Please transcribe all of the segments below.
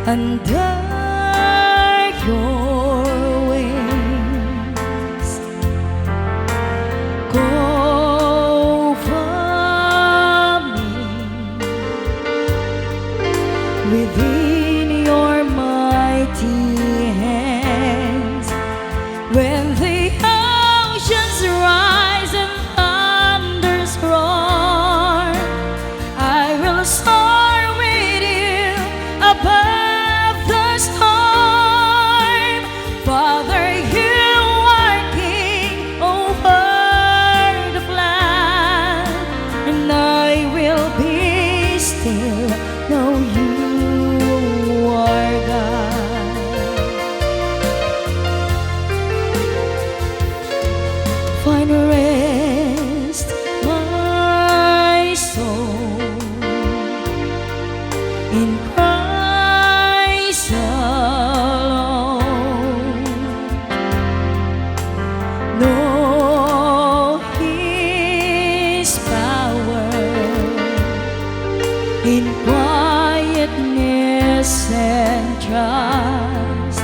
under your wings. Cover me within your mighty hands. When the oceans rise and thunders roar, I will soar with you above the storm. Father, you are king over the flood, and I will be still, know you are God. Find rest, my soul, in Christ alone. Know His power in quietness and trust.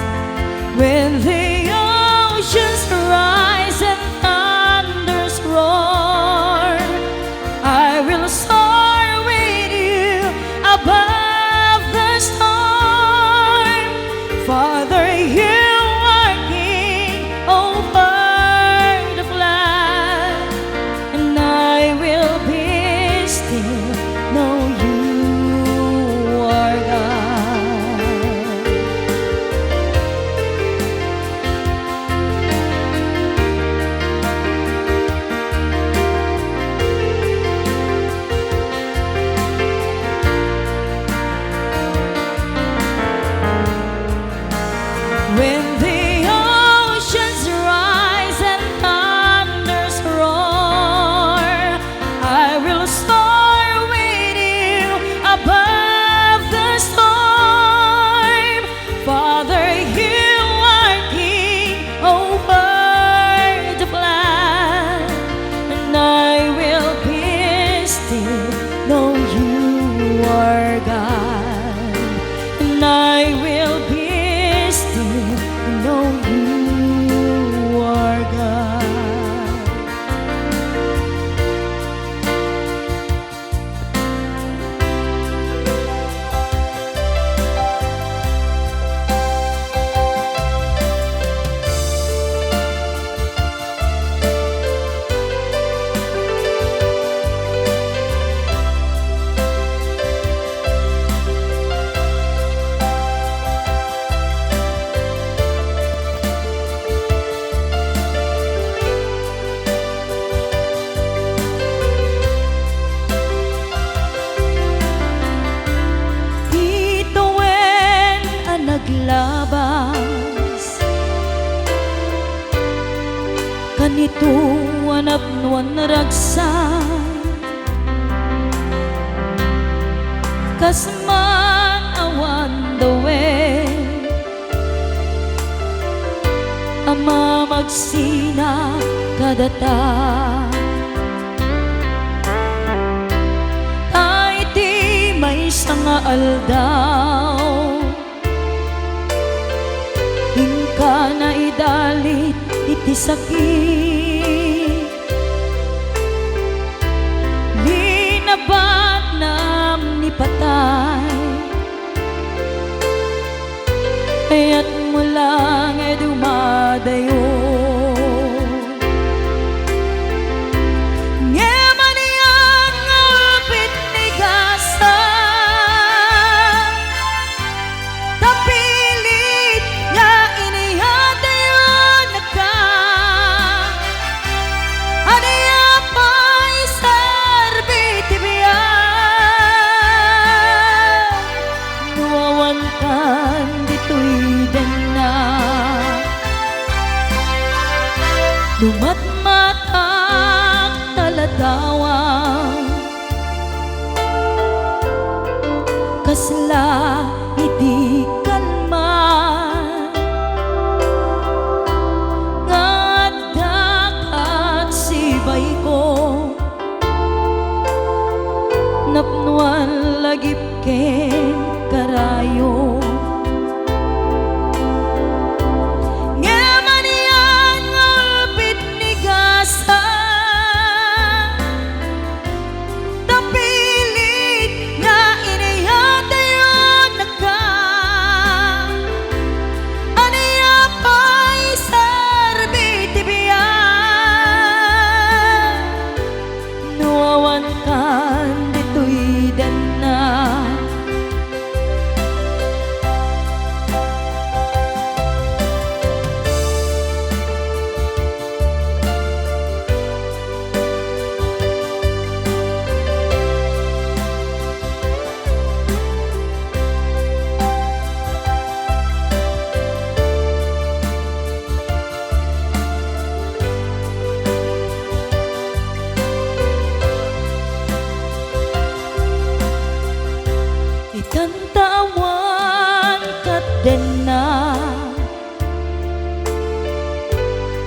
When the oceans rise and thunders roar, I will soar with you above the storm. Father, you are king over the flood, and I will be still, know you are God. When the oceans rise and thunders roar, I will soar with you above the storm. Father, you are king over the flood, and I will be still, know you are God. And I will be still, know you are God. Bituin ang naglabas, kanito anak nuan ragsan, kasman awan dawe, ama magsina kadata. May sanga aldaw, hingka na idalit iti sakit, linabat nam ni patay, kaya't mo lang ay dumadayo. Lumatmatak talatawang, kasla iti kalman, ngadak at sibay ko, napnuan lagip ken karayo. kantawan kat den na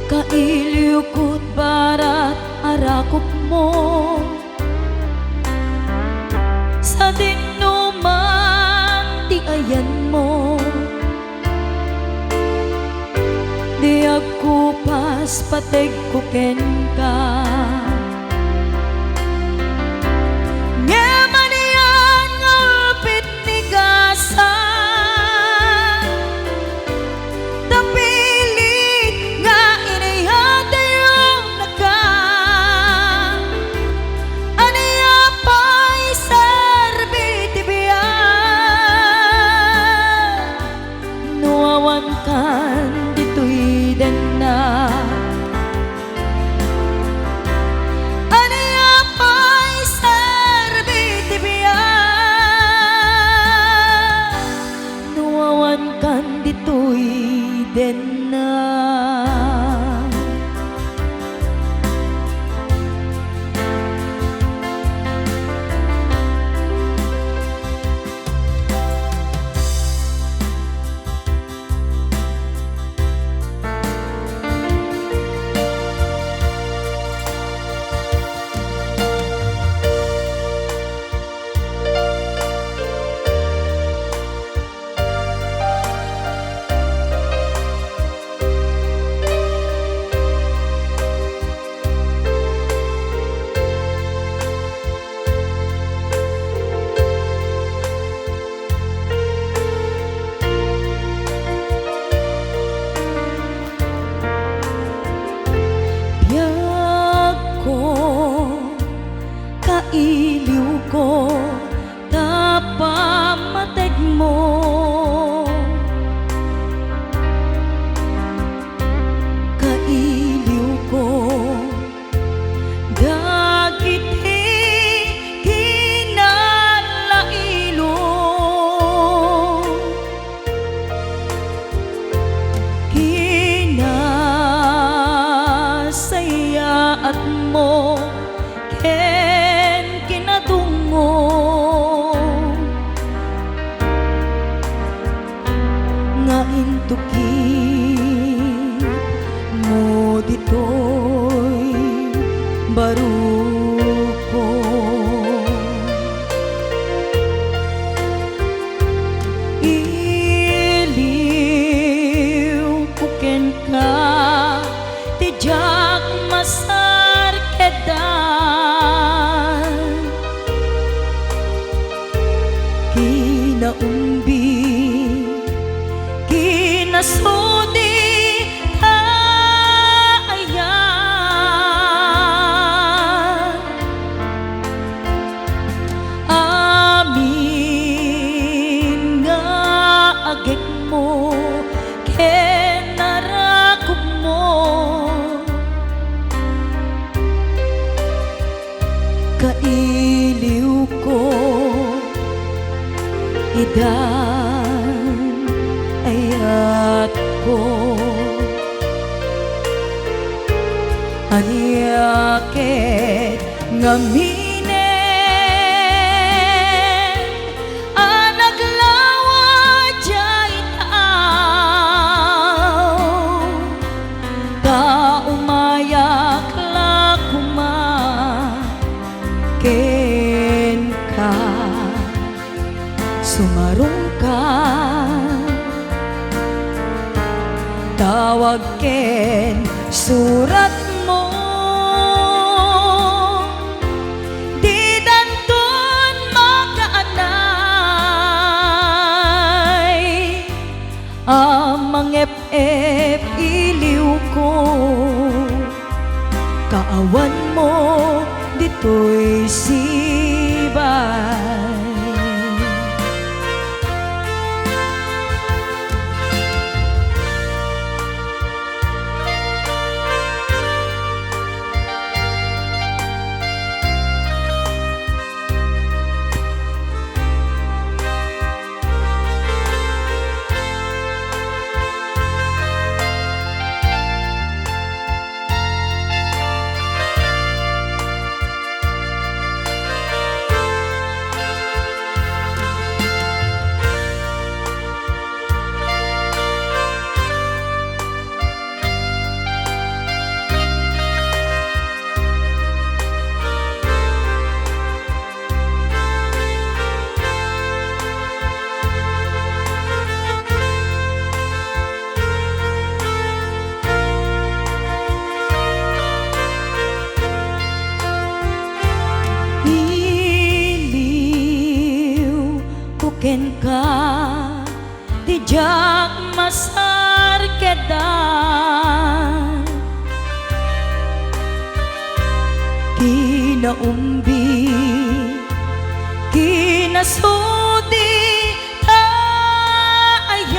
kailiw kud barat arakop mo sa dinuman di ayan mo di ako pas pateg ko ken ka den na iliw ko tapamateg mo kailiw ko dagiti kinalailo kinasayaat mo nga intukit mo dito'y baruko iliw kuken ka tijak masarkedan kinaumbi kinasudi ayan amin nga agek mo ken narakop mo kailiw ko idan ayat ko aniyaket ngaminen anaglawa jay taaw ta umayak lakuma ken ka sumarong ka tawag ken surat mo di danton makaanay amang ep-ep iliw ko kaawan mo dito'y sibay ken ka di jak masar kedan kinaumbi kinasudi taayan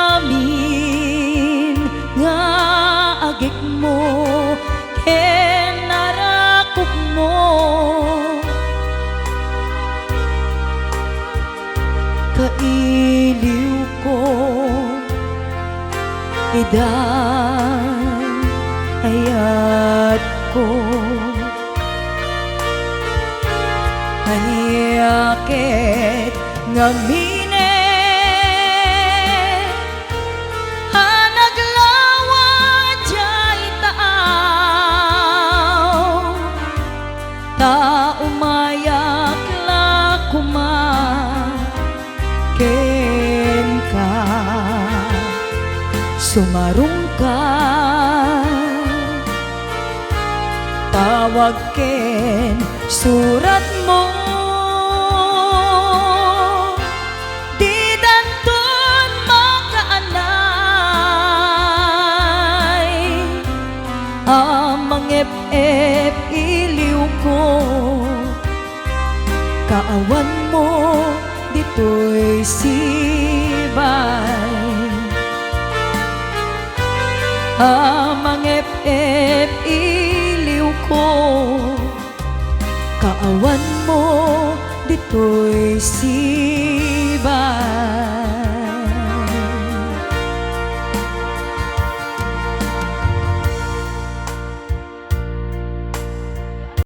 amin nga agik mo ken narakop mo kailiw ko idan ayat ko hayakit ngamine anaglawa jay taaw ta umayak la kuma ken ka sumarong ka tawag ken surat mo di danton makaanay amang ep iliw ko kaawan mo dito'y sibay amang ep iliw ko kaawan mo dito'y sibay